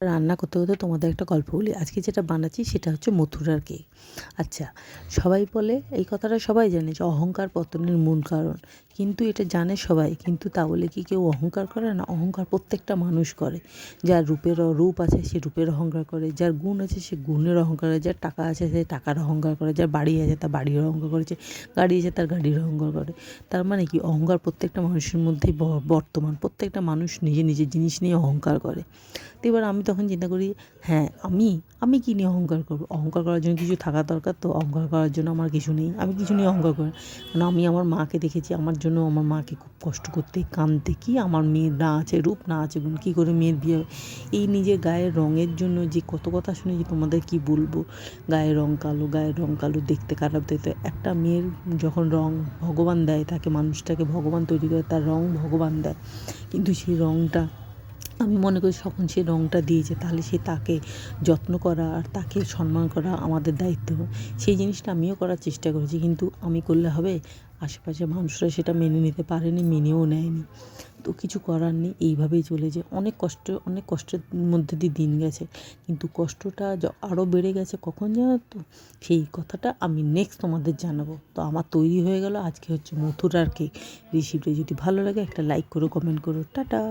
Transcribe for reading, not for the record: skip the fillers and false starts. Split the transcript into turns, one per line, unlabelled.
রান্না করতে করতে তোমাদের একটা গল্প বলি। আজকে যেটা বানাচ্ছি সেটা হচ্ছে মথুরার কেক। আচ্ছা, সবাই বলে এই কথাটা সবাই জানে যে অহংকার পতনের মূল কারণ। কিন্তু এটা জানে সবাই, কিন্তু তা বলে কি কেউ অহংকার করে না? অহংকার প্রত্যেকটা মানুষ করে। যার রূপ আছে সে রূপের অহংকার করে, যার গুণ আছে সে গুণের অহংকার করে, যার টাকা আছে সে টাকার অহংকার করে, যার বাড়ি আছে তার বাড়ির অহংকার করে, যে গাড়ি আছে তার গাড়ির অহংকার করে। তার মানে কি, অহংকার প্রত্যেকটা মানুষের মধ্যেই বর্তমান। প্রত্যেকটা মানুষ নিজের জিনিস নিয়ে অহংকার করে। তো এবার আমি তখন চিন্তা করি, হ্যাঁ, আমি কী নিয়ে অহংকার করবো? অহংকার করার জন্য কিছু থাকা দরকার, তো অহংকার করার জন্য আমার কিছু নেই, আমি কিছু নিয়ে অহংকার করি না। কারণ আমি আমার মাকে দেখেছি, আমার জন্য আমার মাকে খুব কষ্ট করতে, কাঁদতে, কি আমার মেয়ের না আছে রূপ, না আছে গুণ, কী করে মেয়ের বিয়ে হবে? এই নিজের গায়ের রঙের জন্য যে কত কথা শুনেছি, তোমাদের কি বলবো। গায়ের রঙ কালো, দেখতে খারাপ দেখতে। একটা মেয়ের যখন রঙ ভগবান দেয়, তাকে, মানুষটাকে ভগবান তৈরি করে, তার রঙ ভগবান দেয়, কিন্তু সেই রঙটা আমি মনে করি যখন সে রঙটা দিয়েছে, তাহলে তাকে যত্ন করা আর তাকে সম্মান করা আমাদের দায়িত্ব। সেই জিনিসটা আমিও করার চেষ্টা করেছি, কিন্তু আমি করলে হবে? আশেপাশের মানুষরা সেটা মেনে নিতে পারেনি, মেনেও নেয়নি। তো কিছু করার নেই, এইভাবেই চলে যায়। অনেক কষ্টের মধ্যে দিয়ে দিন গেছে, কিন্তু কষ্টটা আরও বেড়ে গেছে কখন জানো তো? সেই কথাটা আমি নেক্সট তোমাদের জানাবো। তো আমার তৈরি হয়ে গেল আজকে হচ্ছে মথুরার কেক রেসিপিটা। যদি ভালো লাগে একটা লাইক করো, কমেন্ট করো, টাটা।